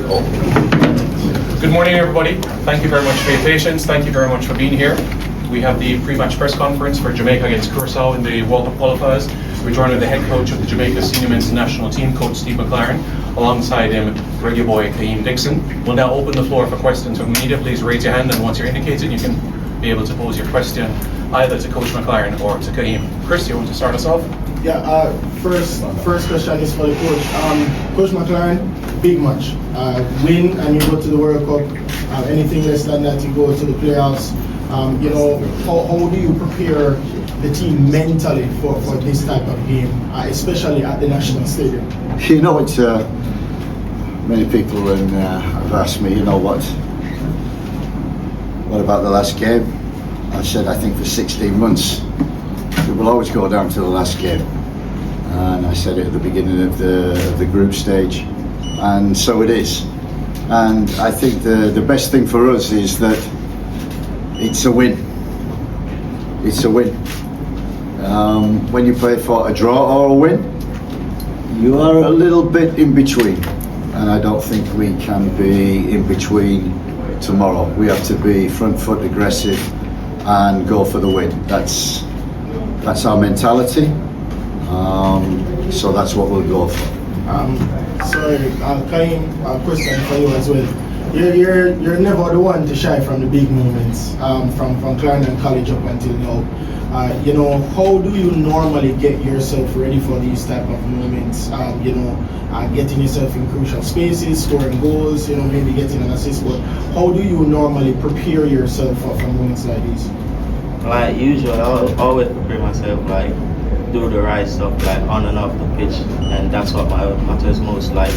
Good morning, everybody. Thank you very much for your patience. Thank you very much for being here. We have the pre-match press conference for Jamaica against Curaçao in the World Cup qualifiers. We're joined with the head coach of the Jamaica senior men's national team, Coach Steve McLaren. Alongside him, Reggae boy Kaheem Dixon. We'll now open the floor for questions from media. Please raise your hand, and once you're indicated, you can be able to pose your question either to Coach McLaren or to Kaheem. Chris, you want to start us off? Yeah, first question is for the coach. Coach McLaren, big match. Win and you go to the World Cup. Anything less than that, you go to the playoffs. How do you prepare the team mentally for this type of game, especially at the National Stadium? You know, it's many people have asked me, what about the last game? I said, I think for 16 months, we will always go down to the last game. And I said it at the beginning of the group stage, and so it is. And I think the best thing for us is that it's a win. It's a win. When you play for a draw or a win, you are a little bit in between, and I don't think we can be in between tomorrow. We have to be front foot aggressive and go for the win. That's our mentality. So that's what we'll go for. Sorry, Kaheem, question for you as well. You're never the one to shy from the big moments, from Clarendon College up until now. How do you normally get yourself ready for these type of moments? Getting yourself in crucial spaces, scoring goals, maybe getting an assist. But how do you normally prepare yourself for moments like these? Like usual, I always prepare myself, like do the right stuff, like on and off the pitch, and that's what matters most. Like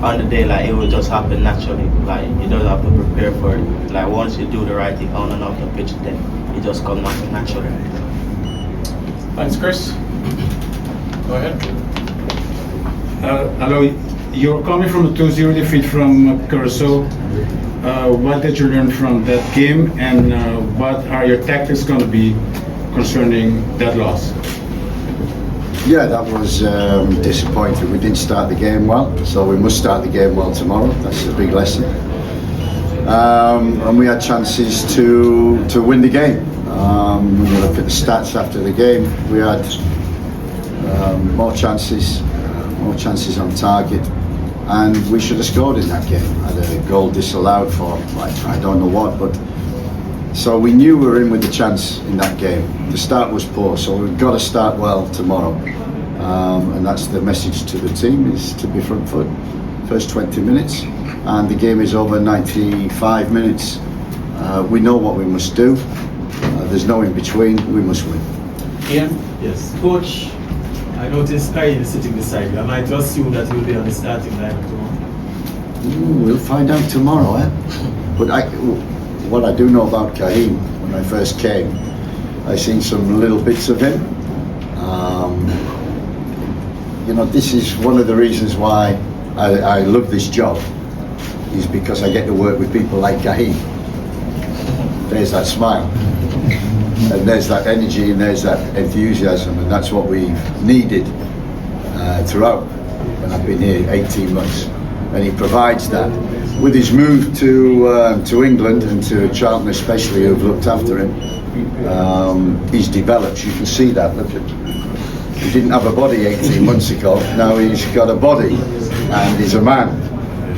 on the day, like it will just happen naturally. Like you don't have to prepare for it. Like once you do the right thing on and off the pitch, then it just comes naturally. Thanks, Chris. Go ahead. Hello, you're coming from a 2-0 defeat from Curaçao. What did you learn from that game, and what are your tactics going to be concerning that loss? Yeah, that was disappointing. We didn't start the game well, so we must start the game well tomorrow. That's a big lesson. And we had chances to win the game. When you look at the stats after the game, we had more chances on target, and we should have scored in that game. Had a goal disallowed for, I don't know what, but so we knew we were in with a chance in that game. The start was poor, so we've got to start well tomorrow. And that's the message to the team, is to be front foot. First 20 minutes, and the game is over 95 minutes. We know what we must do. There's no in between, we must win. Ian? Yes. Coach, I noticed Kaheem is sitting beside you. Am I to assume that he'll be on the starting lineup tomorrow? We'll find out tomorrow, But what I do know about Kaheem, when I first came, I seen some little bits of him. This is one of the reasons why I love this job, is because I get to work with people like Kaheem. There's that smile, and there's that energy, and there's that enthusiasm, and that's what we've needed throughout when I've been here 18 months. And he provides that. With his move to England and to Charlton especially, who've looked after him, he's developed. You can see that. Look at, he didn't have a body 18 months ago. Now he's got a body, and he's a man,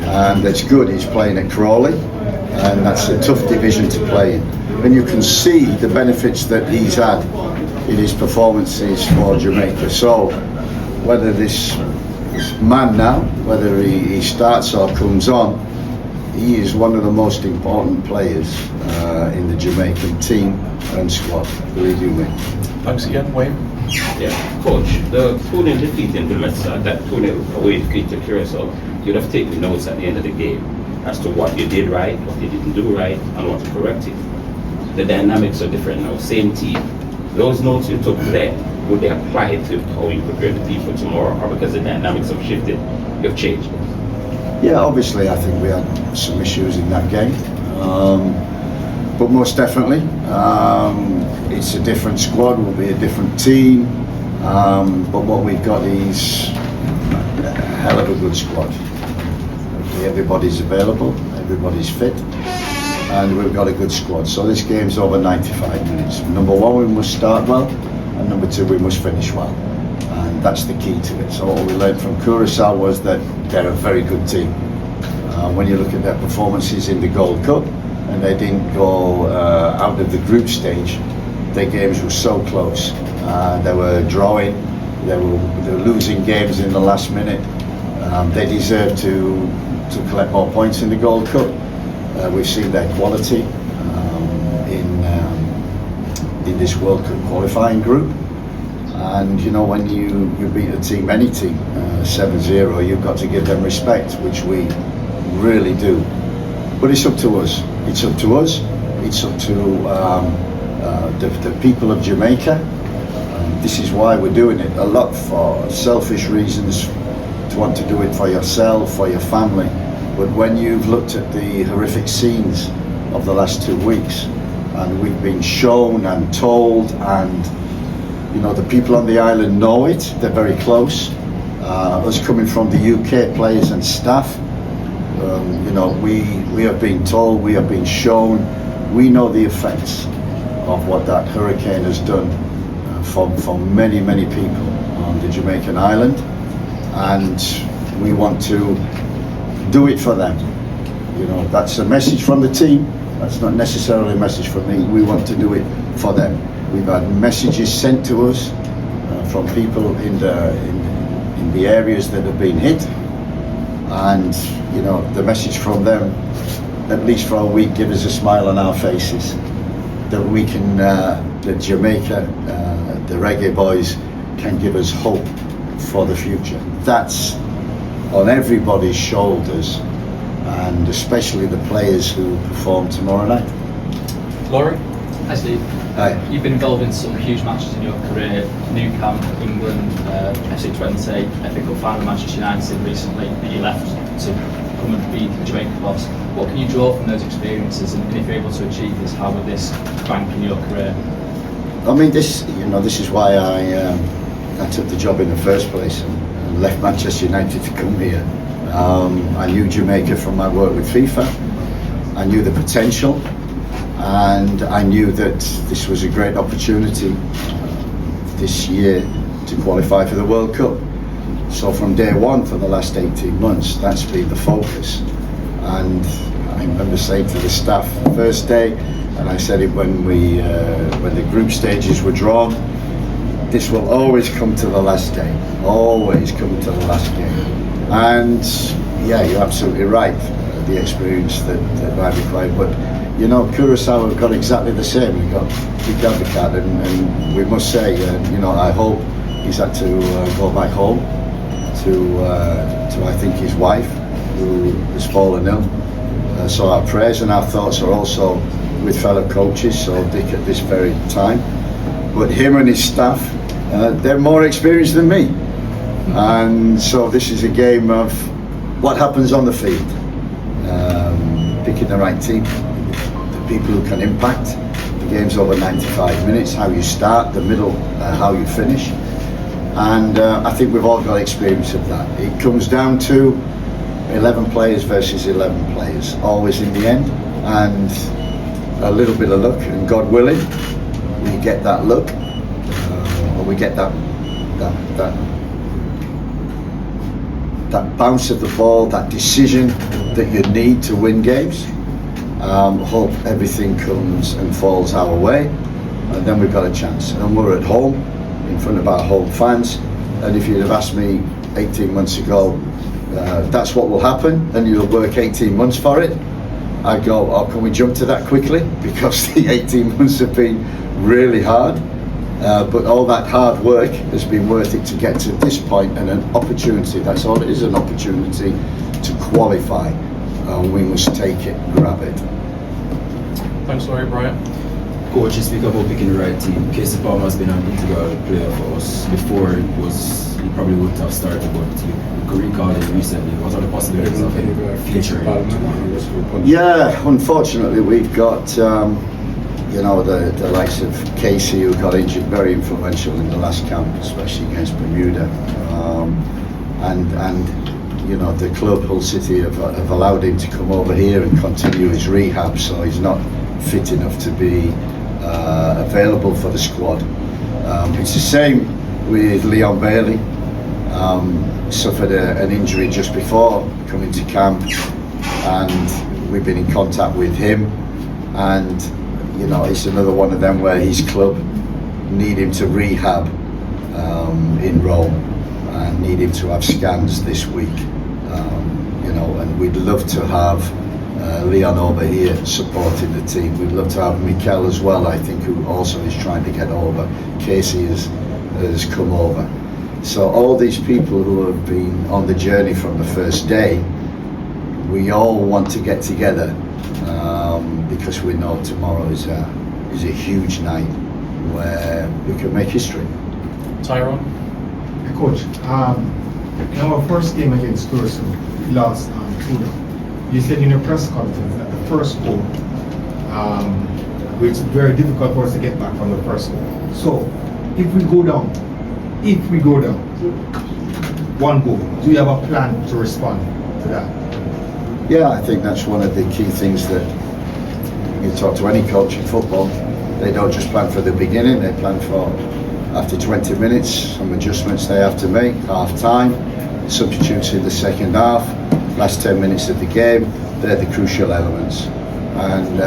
and that's good. He's playing at Crawley, and that's a tough division to play in. And you can see the benefits that he's had in his performances for Jamaica. So whether this man now, whether he starts or comes on, he is one of the most important players in the Jamaican team and squad. Believe you me. Thanks again, Wayne. Yeah, Coach, the 2-0 defeat in Valencia, that 2-0 away defeat to Curaçao, you'd have taken notes at the end of the game as to what you did right, what you didn't do right, and what to correct it. The dynamics are different now, same team. Those notes you took there, would they apply to how you prepare the team for tomorrow, or because the dynamics have shifted, you've changed? Yeah, obviously I think we had some issues in that game, but most definitely it's a different squad, will be a different team, but what we've got is a hell of a good squad. everybody's available, everybody's fit, and we've got a good squad. So this game's over 95 minutes. Number one, we must start well, and number two, we must finish well. And that's the key to it. So what we learned from Curaçao was that they're a very good team. When you look at their performances in the Gold Cup, and they didn't go out of the group stage, their games were so close. They were drawing, they were losing games in the last minute. They deserve to collect more points in the Gold Cup. We've seen their quality in this World Cup qualifying group. And you know, when you beat a team, any team, 7-0, you've got to give them respect, which we really do. But it's up to us. It's up to us. It's up to the people of Jamaica. This is why we're doing it. A lot for selfish reasons, to want to do it for yourself, for your family. But when you've looked at the horrific scenes of the last 2 weeks, and we've been shown and told, and you know, the people on the island know it, they're very close. Us coming from the UK players and staff, you know, we have been told, we have been shown, we know the effects of what that hurricane has done for many, many people on the Jamaican island, and we want to do it for them. You know, that's a message from the team. That's not necessarily a message from me. We want to do it for them. We've had messages sent to us from people in the areas that have been hit, and you know, the message from them, at least for a week, give us a smile on our faces, that we can, that Jamaica, the Reggae Boyz, can give us hope for the future. That's on everybody's shoulders, and especially the players who perform tomorrow night. Laurie? Hi Steve. Hi. You've been involved in some huge matches in your career, Nou Camp, England, FC Twente, FA Cup final, Manchester United recently, that you left to come and be the Jamaica boss. What can you draw from those experiences, and if you're able to achieve this, how would this rank in your career? I mean, this is why I took the job in the first place and left Manchester United to come here. I knew Jamaica from my work with FIFA. I knew the potential, and I knew that this was a great opportunity this year to qualify for the World Cup. So from day one, for the last 18 months, that's been the focus. And I remember saying to the staff the first day, and I said it when the group stages were drawn, this will always come to the last day, always come to the last game. And yeah, you're absolutely right, the experience that I required. But you know, Curaçao have got exactly the same. We've got Big and we must say, you know, I hope he's had to go back home to I think his wife, who has fallen ill. So our prayers and our thoughts are also with fellow coaches, so Dick at this very time. But him and his staff, they're more experienced than me. And so this is a game of what happens on the field. Picking the right team, the people who can impact. The game's over 95 minutes, how you start, the middle, how you finish. And I think we've all got experience of that. It comes down to 11 players versus 11 players, always in the end. And a little bit of luck, and God willing, we get that luck, or we get that bounce of the ball, that decision that you need to win games. Hope everything comes and falls our way, and then we've got a chance. And we're at home, in front of our home fans, and if you'd have asked me 18 months ago, that's what will happen, and you'll work 18 months for it, I'd go, oh, can we jump to that quickly? Because the 18 months have been really hard. But all that hard work has been worth it to get to this point, and an opportunity, that's all it is, an opportunity to qualify. We must take it, grab it. Thanks, Laurie. Brian? Coach, you speak about picking the right team. Casey Palmer has been an integral player for us. Before he probably wouldn't have started, but you could recall it recently. What are the possibilities of him featuring? Yeah, unfortunately we've got you know, the likes of Casey, who got injured, very influential in the last camp, especially against Bermuda. And you know, the club, Hull City, have allowed him to come over here and continue his rehab, so he's not fit enough to be available for the squad. It's the same with Leon Bailey. Suffered an injury just before coming to camp, and we've been in contact with him, and you know, it's another one of them where his club need him to rehab in Rome and need him to have scans this week. You know, and we'd love to have Leon over here supporting the team. We'd love to have Mikel as well, I think, who also is trying to get over. Casey has come over. So all these people who have been on the journey from the first day, we all want to get together because we know tomorrow is a huge night where we can make history. Tyrone? Coach, in our first game against Curaçao, we lost 2-0. You said in your press conference that the first goal, it's very difficult for us to get back from the first goal. So, if we go down, one goal, do you have a plan to respond to that? Yeah, I think that's one of the key things that you talk to any coach in football. They don't just plan for the beginning, they plan for after 20 minutes, some adjustments they have to make, half time, substitutes in the second half, last 10 minutes of the game, they're the crucial elements. And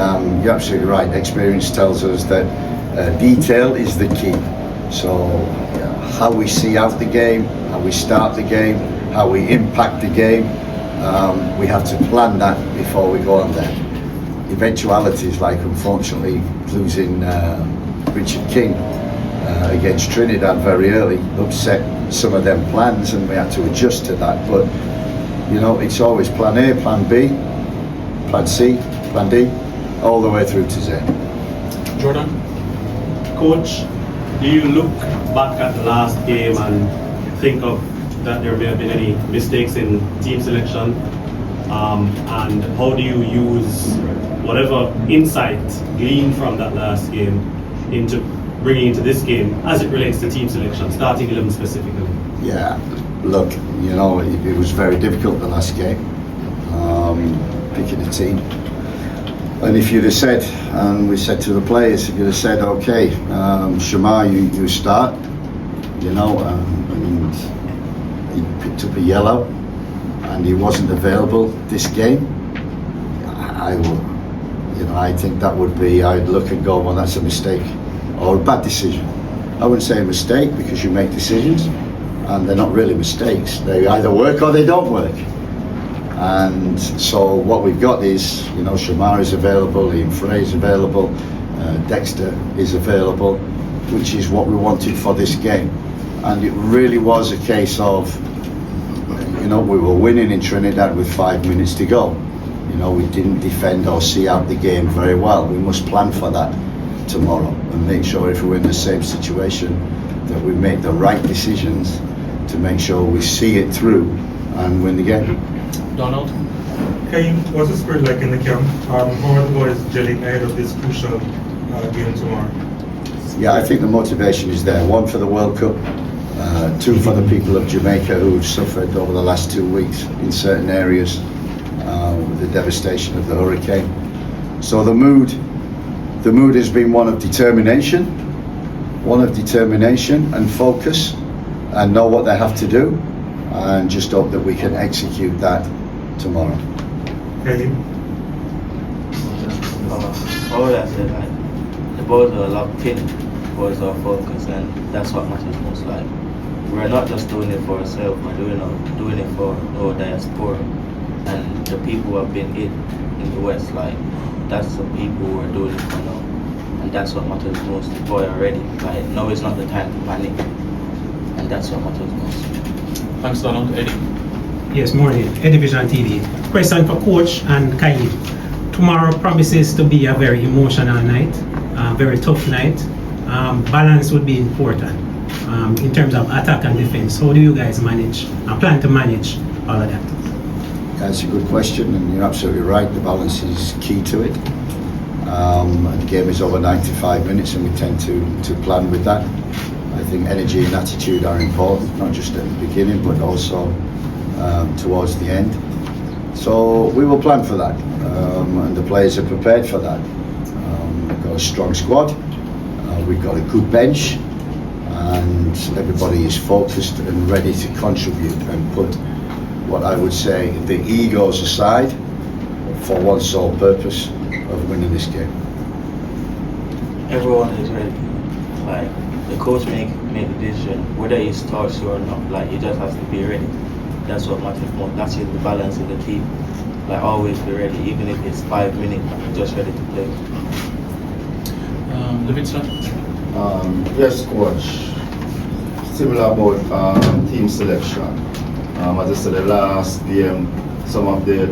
you're absolutely right, experience tells us that detail is the key. So how we see out the game, how we start the game, how we impact the game, we have to plan that before we go on there. Eventualities like unfortunately losing Richard King against Trinidad very early upset some of them plans, and we had to adjust to that. But you know, it's always plan A, plan B, plan C, plan D, all the way through to Z. Jordan? Coach, do you look back at the last game and think of that there may have been any mistakes in team selection? And how do you use whatever insight gleaned from that last game into bringing into this game as it relates to team selection, starting 11 specifically? Yeah, look, you know, it was very difficult the last game, picking a team. And if you'd have said, and we said to the players, if you'd have said, okay, Shamar, you start, you know, and he picked up a yellow and he wasn't available this game, I would, you know, I think that would be, I'd look and go, well, that's a mistake or a bad decision. I wouldn't say a mistake because you make decisions and they're not really mistakes. They either work or they don't work. And so what we've got is, you know, Shamar is available, Ian Frey is available, Dexter is available, which is what we wanted for this game. And it really was a case of, you know, we were winning in Trinidad with 5 minutes to go. You know, we didn't defend or see out the game very well. We must plan for that tomorrow and make sure if we're in the same situation that we make the right decisions to make sure we see it through and win the game. Donald? Kaim, what's the spirit like in the camp? How are the boys gelling ahead of this crucial game tomorrow? Yeah, I think the motivation is there. One for the World Cup, two for the people of Jamaica who've suffered over the last 2 weeks in certain areas with the devastation of the hurricane. So the mood has been one of determination and focus, and know what they have to do, and just hope that we can execute that tomorrow. Kaim? All that said, like, the boys are locked in, the boys are focused, and that's what matters most. Like, we're not just doing it for ourselves, we're doing it for our diaspora and the people who have been hit in the West. Like, that's the people who are doing it for now, and that's what matters most. The boy are ready. Like, now is not the time to panic, and that's what matters most. Thanks, Donald. Eddie? Yes, morning. Eddie Vision TV. Question for Coach and Kaim. Tomorrow promises to be a very emotional night, very tough night. Balance would be important in terms of attack and defense. How do you guys manage and plan to manage all of that? That's a good question, and you're absolutely right. The balance is key to it. The game is over 95 minutes, and we tend to plan with that. I think energy and attitude are important, not just at the beginning, but also towards the end. So we will plan for that, and the players are prepared for that. We've got a strong squad, we've got a good bench, and everybody is focused and ready to contribute and put what I would say the egos aside for one sole purpose of winning this game. Everyone is ready. Like the coach make the decision whether he starts you or not. Like you just have to be ready. That's what matters most. That's the balance in the team. Like always be ready, even if it's 5 minutes, just ready to play. Livingston? Yes, coach. Similar about team selection. As I said, the last game, some of the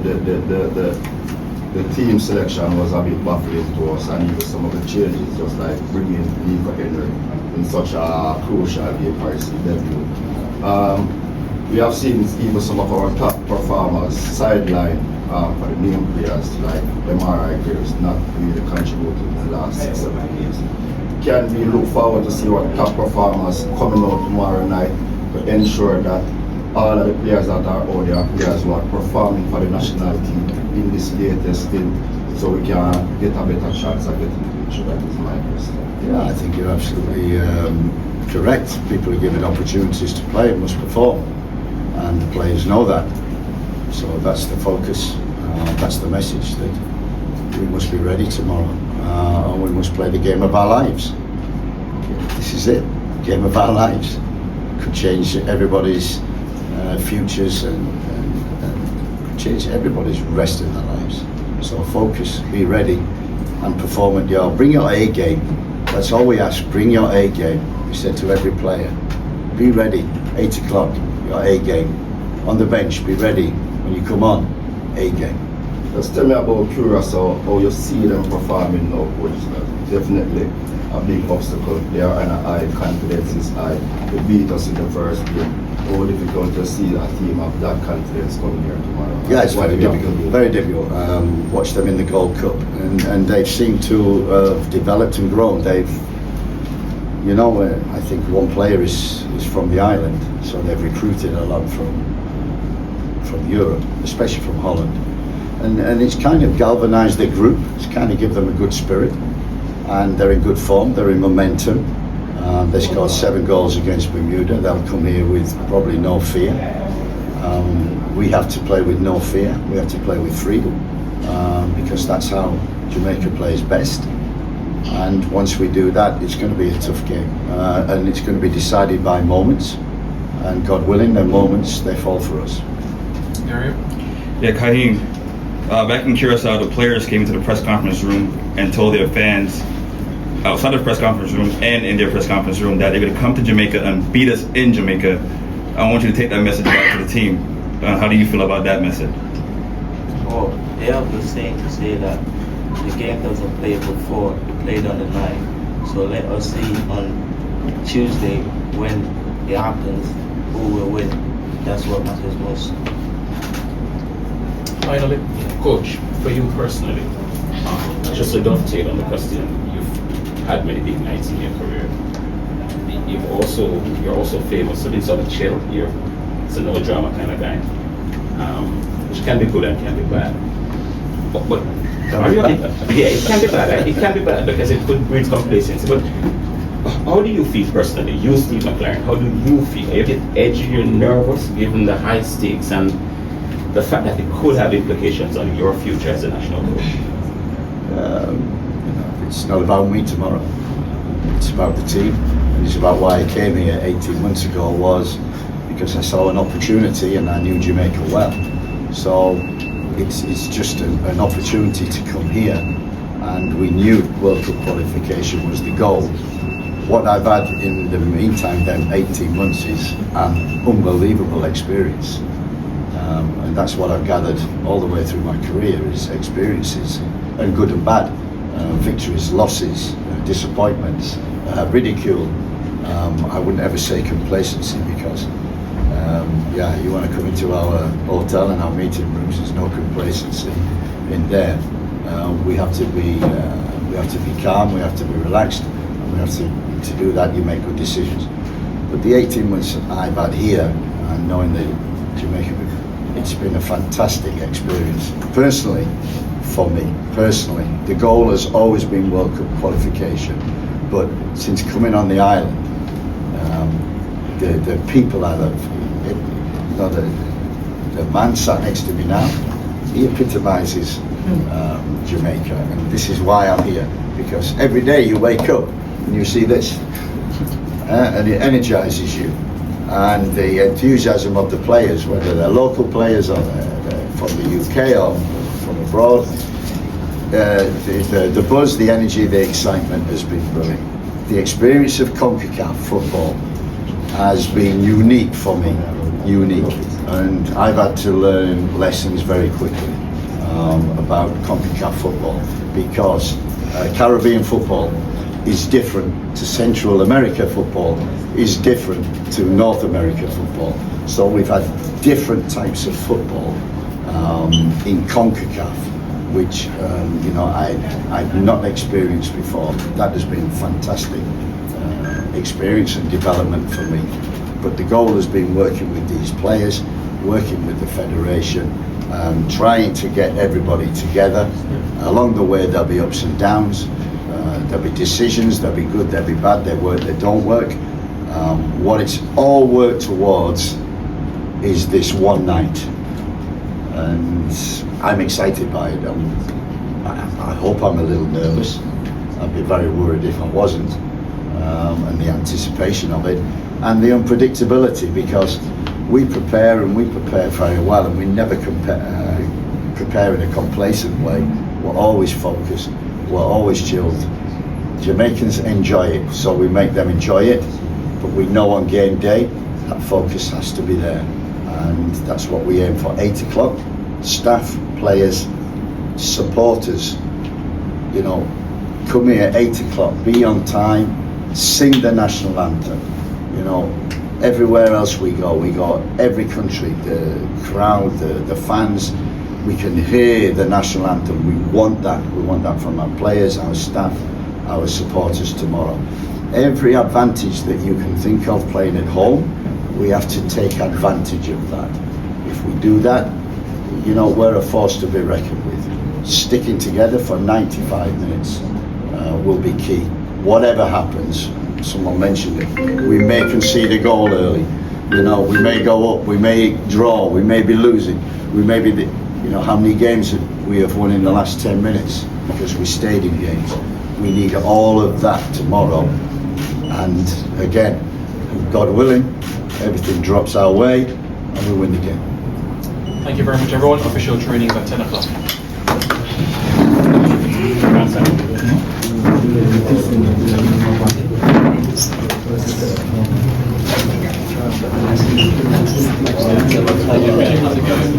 team selection was a bit baffling to us, and even some of the changes, just like bringing Nico Henry in such a crucial game for his debut. We have seen even some of our top performers sideline for the name players like MRI players not really contributing in the last 6-7 games. Can we look forward to see our top performers coming out tomorrow night to ensure that all of the players that are out there are players who are performing for the national team in this latest game, so we can get a better chance at getting the picture? That is my question. Yeah, I think you're absolutely correct. People are given opportunities to play and must perform, and the players know that. So that's the focus, that's the message, that we must be ready tomorrow, and we must play the game of our lives. This is it, game of our lives. Could change everybody's futures and change everybody's rest of their lives. So focus, be ready, and perform at your, bring your A game. That's all we ask, bring your A game. We said to every player, be ready, 8 o'clock, your A game. On the bench, be ready. When you come on, A game. Just tell me about Curaçao, how you see them performing now, coach. Definitely a big obstacle. They are on a high, confidence is high. They beat us in the first game. How difficult to see a team of that confidence coming here tomorrow? Yeah, it's very difficult. Very difficult. Watch them in the Gold Cup, and they've seemed to have developed and grown. They've, you know, I think one player is from the island, so they've recruited a lot from Europe, especially from Holland, and it's kind of galvanised their group. It's kind of give them a good spirit, and they're in good form. They're in momentum. They scored 7 goals against Bermuda. They'll come here with probably no fear. We have to play with no fear. We have to play with freedom, because that's how Jamaica plays best. And once we do that, it's going to be a tough game, and it's going to be decided by moments. And God willing, their moments, they fall for us. Yeah, Kaheem, back in Curaçao, the players came into the press conference room and told their fans outside the press conference room and in their press conference room that they're going to come to Jamaica and beat us in Jamaica. I want you to take that message back to the team. How do you feel about that message? Oh, they have the saying to say that the game doesn't play before, it played on the night. So let us see on Tuesday when it happens who will win. That's what matters most. Finally, coach, for you personally, just to dovetail on the question, you've had many big nights in your career. You're also famous for being sort of chill. You're a no drama kind of guy, which can be good and can be bad. But yeah, it can be bad. It can be bad because it could breed complacency. But how do you feel personally? You, Steve McLaren, how do you feel? Are you a bit edgy? You're nervous given the high stakes and the fact that it could have implications on your future as a national coach? It's not about me tomorrow. It's about the team, and it's about why I came here 18 months ago, was because I saw an opportunity and I knew Jamaica well. So it's just an opportunity to come here, and we knew World Cup qualification was the goal. What I've had in the meantime, then 18 months, is an unbelievable experience. And that's what I've gathered all the way through my career, is experiences, and good and bad, victories, losses, disappointments, ridicule. I wouldn't ever say complacency, because you want to come into our hotel and our meeting rooms, there's no complacency in there. We have to be calm, we have to be relaxed, and we have to do that. You make good decisions. But the 18 months I've had here, and knowing the Jamaica. It's been a fantastic experience. Personally, for me, the goal has always been World Cup qualification. But since coming on the island, the people I love, the man sat next to me now, he epitomizes Jamaica, and this is why I'm here, because every day you wake up and you see this, and it energizes you, and the enthusiasm of the players, whether they're local players or they're from the UK or from abroad, the buzz, the energy, the excitement has been brilliant. The experience of CONCACAF football has been unique for me, and I've had to learn lessons very quickly about CONCACAF football, because Caribbean football is different to Central America football, is different to North America football. So we've had different types of football in CONCACAF, which I've not experienced before. That has been fantastic experience and development for me. But the goal has been working with these players, working with the federation, trying to get everybody together. Along the way there'll be ups and downs, there'll be decisions, there'll be good, there'll be bad, they work, they don't work. What it's all worked towards is this one night, and I'm excited by it. I hope I'm a little nervous. I'd be very worried if I wasn't. And the anticipation of it, and the unpredictability, because we prepare very well, and we never prepare in a complacent way. We're always focused, we're always chilled. Jamaicans enjoy it, so we make them enjoy it, but we know on game day that focus has to be there, and that's what we aim for. 8 o'clock, staff, players, supporters, come here at 8 o'clock, be on time, sing the national anthem. Everywhere else we go, every country, the crowd, the fans, we can hear the national anthem. We want that from our players, our staff, our supporters tomorrow. Every advantage that you can think of playing at home, we have to take advantage of that. If we do that, we're a force to be reckoned with. Sticking together for 95 minutes will be key. Whatever happens, someone mentioned it, we may concede a goal early, we may go up, we may draw, we may be losing, we may be how many games we have won in the last 10 minutes because we stayed in games. We need all of that tomorrow, and again, God willing, everything drops our way and we win the game. Thank you very much, everyone. Official training is at 10 o'clock. Thank you.